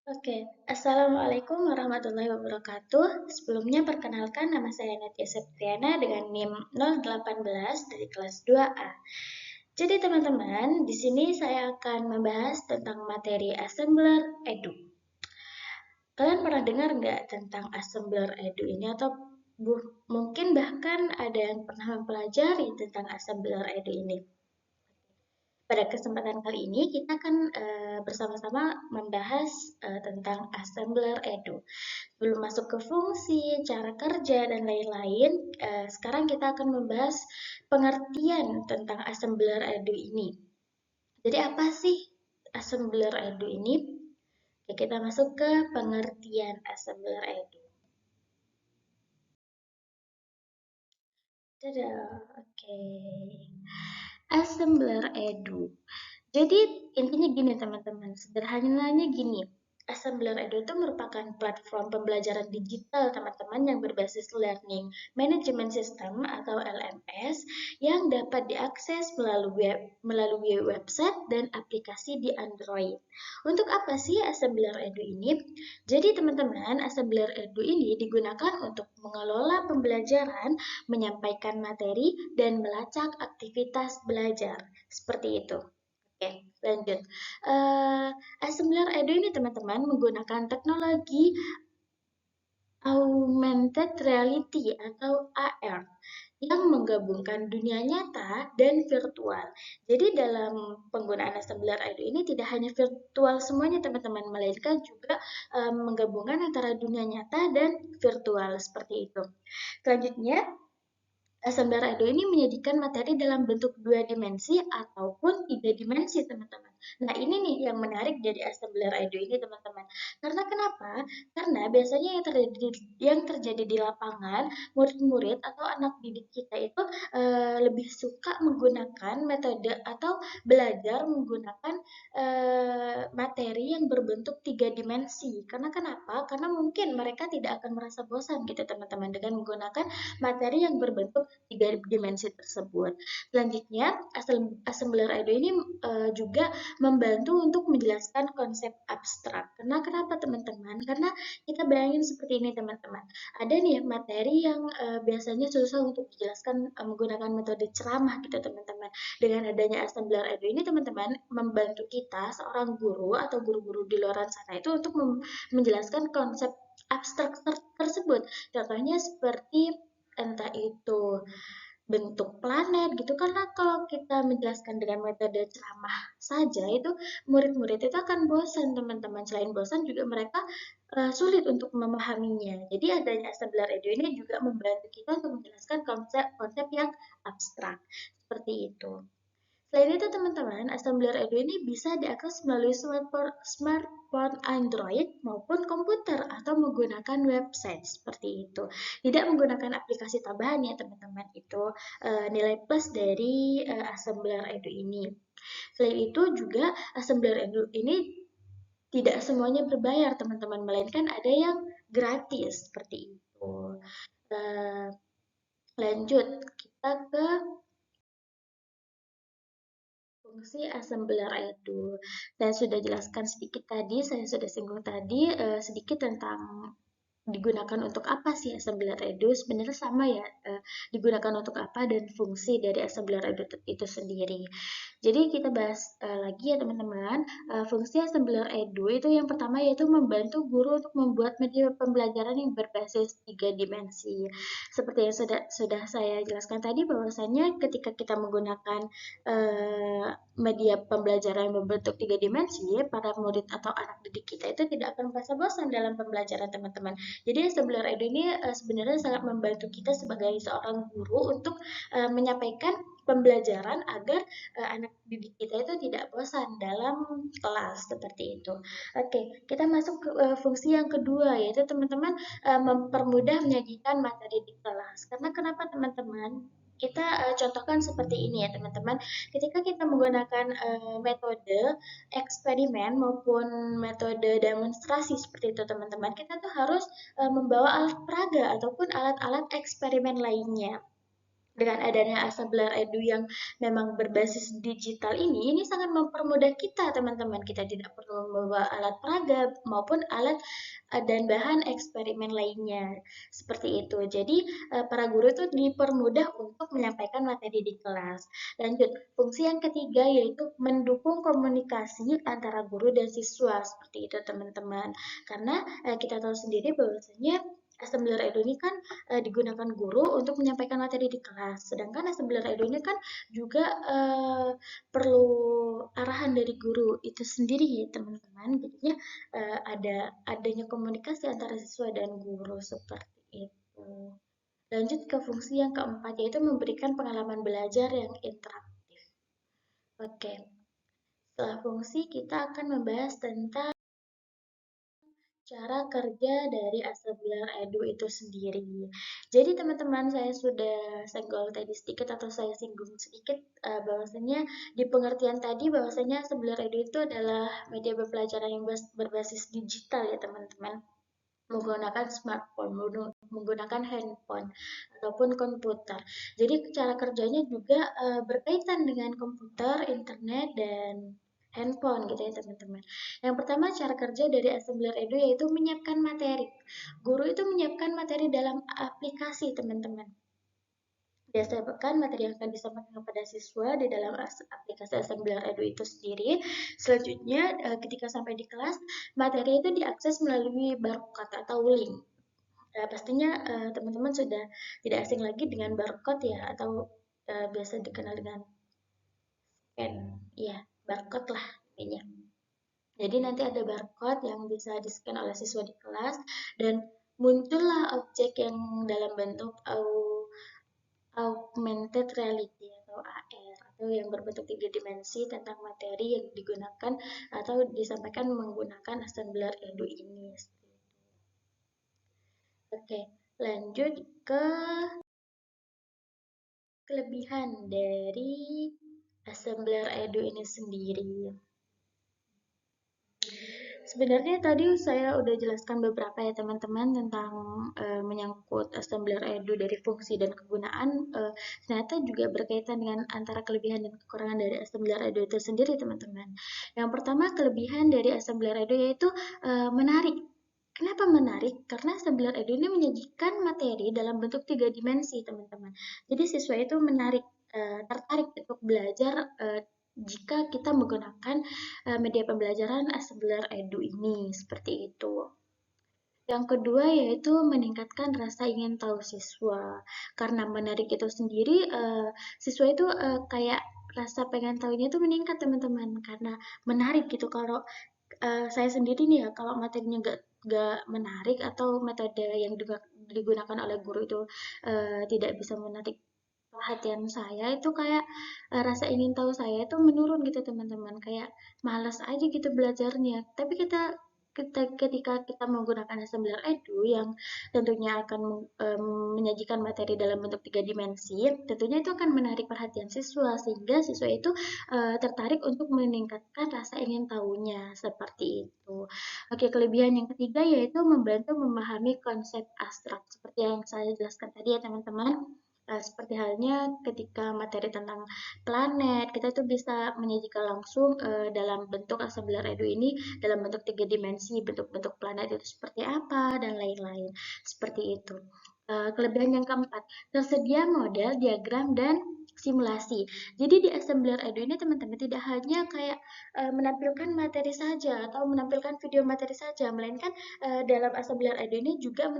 Oke, Assalamualaikum warahmatullahi wabarakatuh. Sebelumnya perkenalkan nama saya Natia Septriana dengan NIM 018 dari kelas 2A. Jadi teman-teman, di sini saya akan membahas tentang materi Assembler Edu. Kalian pernah dengar nggak tentang Assembler Edu ini atau mungkin bahkan ada yang pernah mempelajari tentang Assembler Edu ini? Pada kesempatan kali ini kita akan bersama-sama membahas tentang Assembler Edu. Belum masuk ke fungsi, cara kerja, dan lain-lain, sekarang kita akan membahas pengertian tentang Assembler Edu ini. Jadi apa sih Assembler Edu ini? Oke, kita masuk ke pengertian Assembler Edu. Dadah, oke. Assembler Edu. Jadi intinya gini teman-teman, sederhananya gini. Assembler Edu itu merupakan platform pembelajaran digital teman-teman yang berbasis Learning Management System atau LMS yang dapat diakses melalui website dan aplikasi di Android. Untuk apa sih Assembler Edu ini? Jadi teman-teman, Assembler Edu ini digunakan untuk mengelola pembelajaran, menyampaikan materi, dan melacak aktivitas belajar. Seperti itu. Oke, lanjut. Assembler Edu ini teman-teman menggunakan teknologi augmented reality atau AR yang menggabungkan dunia nyata dan virtual. Jadi dalam penggunaan Assembler Edu ini tidak hanya virtual semuanya teman-teman, melainkan juga menggabungkan antara dunia nyata dan virtual seperti itu. Selanjutnya, Assembler Edu ini menyajikan materi dalam bentuk dua dimensi ataupun tiga dimensi, teman-teman. Nah, ini nih yang menarik dari Assembler Edu ini, teman-teman. Karena kenapa? Karena biasanya yang terjadi di lapangan, murid-murid atau anak didik kita itu lebih suka menggunakan metode atau belajar menggunakan materi yang berbentuk tiga dimensi. Karena kenapa? Karena mungkin mereka tidak akan merasa bosan gitu, teman-teman, dengan menggunakan materi yang berbentuk tiga dimensi tersebut. Selanjutnya, Assembler Edu ini juga membantu untuk menjelaskan konsep abstrak. Karena kenapa teman-teman? Karena kita bayangin seperti ini teman-teman. Ada nih materi yang biasanya susah untuk dijelaskan menggunakan metode ceramah gitu teman-teman. Dengan adanya Assembler Edu ini teman-teman membantu kita seorang guru atau guru-guru di luar sana itu untuk menjelaskan konsep abstrak tersebut. Contohnya seperti entah itu bentuk planet gitu, karena kalau kita menjelaskan dengan metode ceramah saja itu murid-murid itu akan bosan teman-teman. Selain bosan juga mereka sulit untuk memahaminya. Jadi adanya Assembler Edu ini juga membantu kita untuk menjelaskan konsep-konsep yang abstrak seperti itu. Selain itu teman-teman, Assembler Edu ini bisa diakses melalui smartphone Android maupun komputer atau menggunakan website seperti itu. Tidak menggunakan aplikasi tambahan ya teman-teman, itu nilai plus dari Assembler Edu ini. Selain itu juga Assembler Edu ini tidak semuanya berbayar teman-teman, melainkan ada yang gratis seperti itu. Eh, Lanjut, kita ke fungsi assembler itu. Saya sudah jelaskan sedikit tadi, saya sudah singgung tadi sedikit tentang digunakan untuk apa sih assembler edu. Sebenarnya sama ya, digunakan untuk apa dan fungsi dari assembler edu itu sendiri. Jadi kita bahas lagi ya teman-teman. Fungsi assembler edu itu yang pertama yaitu membantu guru untuk membuat media pembelajaran yang berbasis tiga dimensi. Seperti yang sudah saya jelaskan tadi, bahwasannya ketika kita menggunakan media pembelajaran yang berbentuk tiga dimensi, para murid atau anak didik kita itu tidak akan merasa bosan dalam pembelajaran teman-teman. Jadi Assembler Edu ini sebenarnya sangat membantu kita sebagai seorang guru untuk menyampaikan pembelajaran agar anak didik kita itu tidak bosan dalam kelas seperti itu. Oke, kita masuk ke fungsi yang kedua, yaitu teman-teman mempermudah menyajikan materi di kelas. Karena kenapa teman-teman? Kita contohkan seperti ini ya teman-teman. Ketika kita menggunakan metode eksperimen maupun metode demonstrasi seperti itu teman-teman, kita tuh harus membawa alat peraga ataupun alat-alat eksperimen lainnya. Dengan adanya Asambler Edu yang memang berbasis digital ini sangat mempermudah kita teman-teman. Kita tidak perlu membawa alat peraga maupun alat dan bahan eksperimen lainnya. Seperti itu. Jadi para guru itu dipermudah untuk menyampaikan materi di kelas. Lanjut, fungsi yang ketiga yaitu mendukung komunikasi antara guru dan siswa. Seperti itu teman-teman. Karena kita tahu sendiri bahwasanya Assembler Edu ini kan digunakan guru untuk menyampaikan materi di kelas. Sedangkan Assembler Edu ini kan juga perlu arahan dari guru itu sendiri ya teman-teman. Jadinya adanya komunikasi antara siswa dan guru seperti itu. Lanjut ke fungsi yang keempat yaitu memberikan pengalaman belajar yang interaktif. Oke, setelah fungsi kita akan membahas tentang cara kerja dari Assembler Edu itu sendiri. Jadi teman-teman saya sudah senggol tadi sedikit atau saya singgung sedikit bahwasanya di pengertian tadi bahwasanya Assembler Edu itu adalah media pembelajaran yang berbasis digital ya teman-teman, menggunakan smartphone, menggunakan handphone ataupun komputer. Jadi cara kerjanya juga berkaitan dengan komputer, internet dan handphone gitu ya teman-teman. Yang pertama cara kerja dari Assembler Edu yaitu menyiapkan materi. Guru itu menyiapkan materi dalam aplikasi teman-teman. Biasakan materi yang akan disampaikan kepada siswa di dalam aplikasi Assembler Edu itu sendiri. Selanjutnya, ketika sampai di kelas, materi itu diakses melalui barcode atau link. Pastinya teman-teman sudah tidak asing lagi dengan barcode ya, atau biasa dikenal dengan scan. Ya, barcode lah intinya. Jadi nanti ada barcode yang bisa di-scan oleh siswa di kelas dan muncullah objek yang dalam bentuk augmented reality atau AR atau yang berbentuk tiga dimensi tentang materi yang digunakan atau disampaikan menggunakan Assembler Edu ini. Oke, lanjut ke kelebihan dari Assembler Edu ini sendiri. Sebenarnya tadi saya udah jelaskan beberapa ya teman-teman tentang menyangkut Assembler Edu dari fungsi dan kegunaan. Ternyata juga berkaitan dengan antara kelebihan dan kekurangan dari Assembler Edu itu sendiri teman-teman. Yang pertama kelebihan dari Assembler Edu yaitu menarik. Kenapa menarik? Karena Assembler Edu ini menyajikan materi dalam bentuk tiga dimensi teman-teman. Jadi siswa itu tertarik untuk belajar jika kita menggunakan media pembelajaran Assembler Edu ini, seperti itu. Yang kedua yaitu meningkatkan rasa ingin tahu siswa. Karena menarik itu sendiri, siswa itu kayak rasa pengen tahunya itu meningkat teman-teman. Karena menarik gitu. Kalau saya sendiri nih ya, kalau materinya nggak menarik atau metode yang digunakan oleh guru itu tidak bisa menarik perhatian saya itu kayak rasa ingin tahu saya itu menurun gitu teman-teman kayak malas aja gitu belajarnya tapi ketika kita menggunakan Assembler Edu yang tentunya akan menyajikan materi dalam bentuk tiga dimensi tentunya itu akan menarik perhatian siswa sehingga siswa itu tertarik untuk meningkatkan rasa ingin tahunya seperti itu. Oke, kelebihan yang ketiga yaitu membantu memahami konsep abstrak seperti yang saya jelaskan tadi ya teman-teman. Seperti halnya ketika materi tentang planet, kita itu bisa menyajikan langsung dalam bentuk Assembler Edu ini dalam bentuk tiga dimensi, bentuk-bentuk planet itu seperti apa, dan lain-lain. Seperti itu. Kelebihan yang keempat, tersedia model, diagram, dan simulasi. Jadi di Assembler Edu ini teman-teman tidak hanya kayak menampilkan materi saja atau menampilkan video materi saja, melainkan dalam Assembler Edu ini juga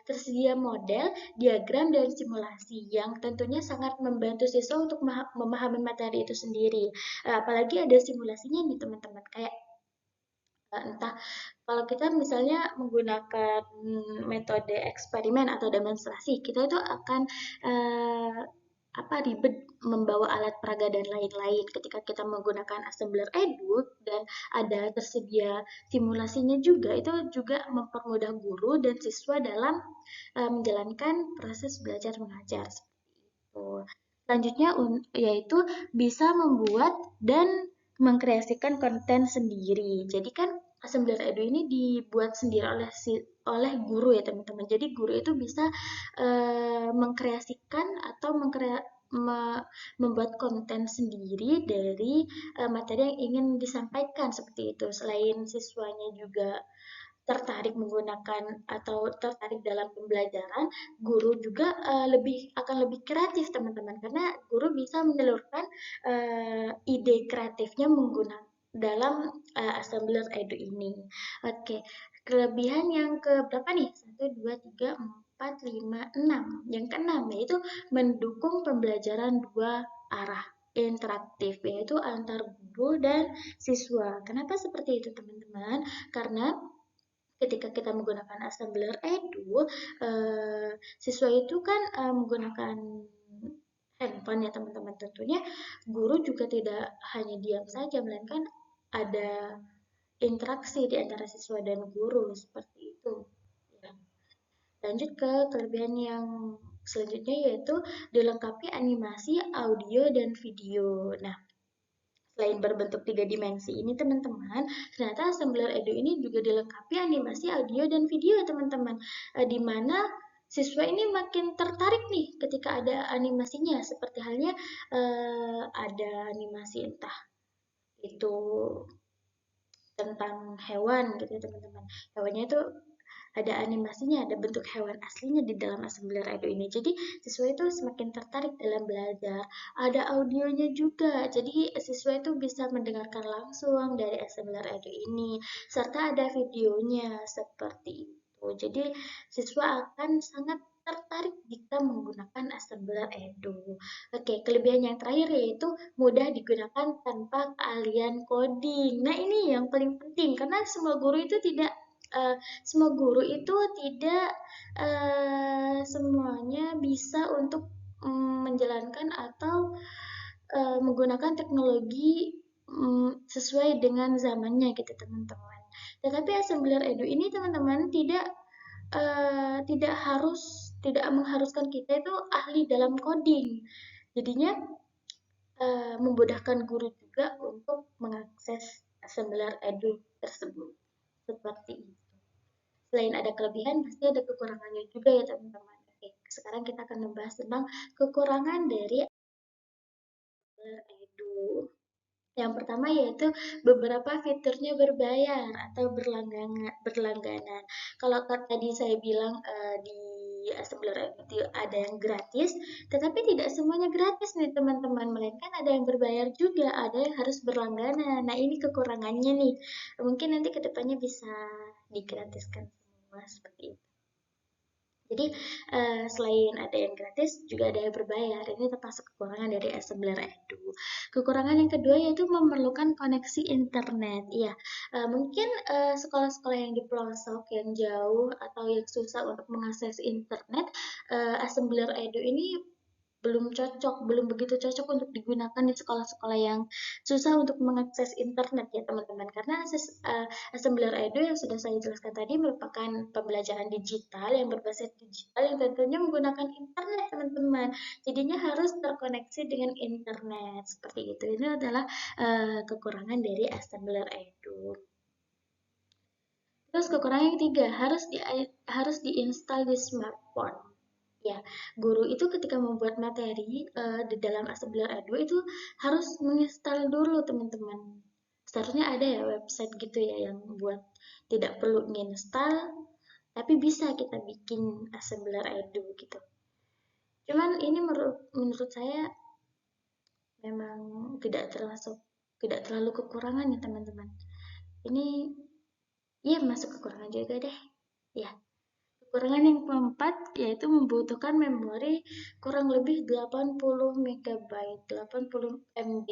tersedia model, diagram, dan simulasi yang tentunya sangat membantu siswa untuk memahami materi itu sendiri. Apalagi ada simulasinya nih teman-teman, kayak entah kalau kita misalnya menggunakan metode eksperimen atau demonstrasi, kita itu akan ribet membawa alat peraga dan lain-lain. Ketika kita menggunakan Assembler Edu dan ada tersedia simulasinya juga, itu juga mempermudah guru dan siswa dalam menjalankan proses belajar mengajar seperti itu. Selanjutnya yaitu bisa membuat dan mengkreasikan konten sendiri. Jadi kan Assembler Edu ini dibuat sendiri oleh guru ya teman-teman. Jadi guru itu bisa mengkreasikan atau membuat konten sendiri dari materi yang ingin disampaikan seperti itu. Selain siswanya juga tertarik menggunakan atau tertarik dalam pembelajaran, guru juga akan lebih kreatif teman-teman karena guru bisa menyalurkan ide kreatifnya menggunakan dalam assembler edu ini. Oke, kelebihan yang ke berapa nih? Satu, 2, 3, 4, 5, 6. Yang keenam yaitu mendukung pembelajaran dua arah interaktif yaitu antar guru dan siswa. Kenapa seperti itu teman-teman? Karena ketika kita menggunakan assembler edu, siswa itu kan menggunakan handphone ya teman-teman. Tentunya guru juga tidak hanya diam saja, melainkan ada interaksi di antara siswa dan guru seperti itu. Ya. Lanjut ke kelebihan yang selanjutnya yaitu dilengkapi animasi, audio, dan video. Nah, selain berbentuk tiga dimensi ini teman-teman, ternyata Assembler Edu ini juga dilengkapi animasi audio dan video ya teman-teman. Di mana siswa ini makin tertarik nih ketika ada animasinya, seperti halnya ada animasi entah itu tentang hewan gitu ya teman-teman. Hewannya itu ada animasinya, ada bentuk hewan aslinya di dalam Assembler Edu ini. Jadi siswa itu semakin tertarik dalam belajar. Ada audionya juga, jadi siswa itu bisa mendengarkan langsung dari Assembler Edu ini, serta ada videonya seperti itu. Jadi siswa akan sangat tertarik jika menggunakan Assembler Edu. Oke, kelebihan yang terakhir yaitu mudah digunakan tanpa keahlian coding. Nah, ini yang paling penting karena eh, semua guru itu tidak semuanya bisa untuk menjalankan atau menggunakan teknologi sesuai dengan zamannya gitu teman-teman. Tetapi Assembler Edu ini teman-teman tidak mengharuskan kita itu ahli dalam coding. Jadinya memudahkan guru juga untuk mengakses Assembler Edu tersebut. Seperti itu. Selain ada kelebihan, pasti ada kekurangannya juga ya teman-teman. Oke, sekarang kita akan membahas tentang kekurangan dari Edu. Yang pertama yaitu beberapa fiturnya berbayar atau berlangganan. Kalau tadi saya bilang di Assembler itu ada yang gratis, tetapi tidak semuanya gratis nih teman-teman, melainkan ada yang berbayar juga, ada yang harus berlangganan. Nah ini kekurangannya nih, mungkin nanti kedepannya bisa digratiskan semua seperti itu. Jadi selain ada yang gratis, juga ada yang berbayar. Ini termasuk kekurangan dari Assembler Edu. Kekurangan yang kedua yaitu memerlukan koneksi internet. Iya, mungkin sekolah-sekolah yang di pelosok, yang jauh atau yang susah untuk mengakses internet, Assembler Edu ini belum begitu cocok untuk digunakan di sekolah-sekolah yang susah untuk mengakses internet ya teman-teman. Karena Assembler Edu yang sudah saya jelaskan tadi merupakan pembelajaran digital yang berbasis digital yang tentunya menggunakan internet teman-teman. Jadinya harus terkoneksi dengan internet seperti itu. Ini adalah kekurangan dari Assembler Edu. Terus kekurangan yang ketiga harus diinstal di smartphone. Ya, guru itu ketika membuat materi di dalam Assembler Edu itu harus menginstal dulu teman-teman. Seharusnya ada ya website gitu ya yang buat tidak perlu menginstal, tapi bisa kita bikin Assembler Edu gitu. Cuman ini menurut saya memang tidak terlalu kekurangan ya teman-teman. Ini ya masuk kekurangan juga deh. Ya. Kekurangan yang keempat yaitu membutuhkan memori kurang lebih 80 MB, 80 MB.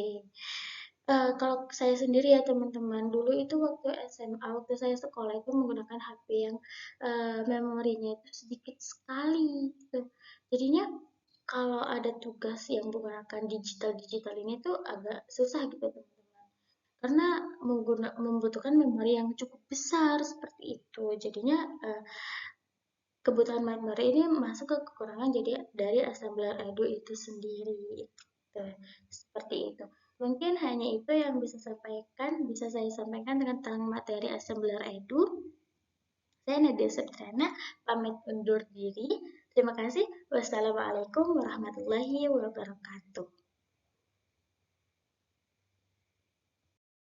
Kalau saya sendiri ya teman-teman, dulu itu waktu SMA, waktu saya sekolah itu menggunakan HP yang memorinya itu sedikit sekali gitu. Jadinya kalau ada tugas yang menggunakan digital ini tuh agak susah gitu teman-teman. Karena membutuhkan memori yang cukup besar seperti itu. Jadinya kebutuhan memori ini masuk ke kekurangan jadi dari Assembler Edu itu sendiri. Tuh, seperti itu. Mungkin hanya itu yang bisa saya sampaikan tentang materi Assembler Edu. Saya Nadia Septriana, pamit undur diri. Terima kasih. Wassalamualaikum warahmatullahi wabarakatuh.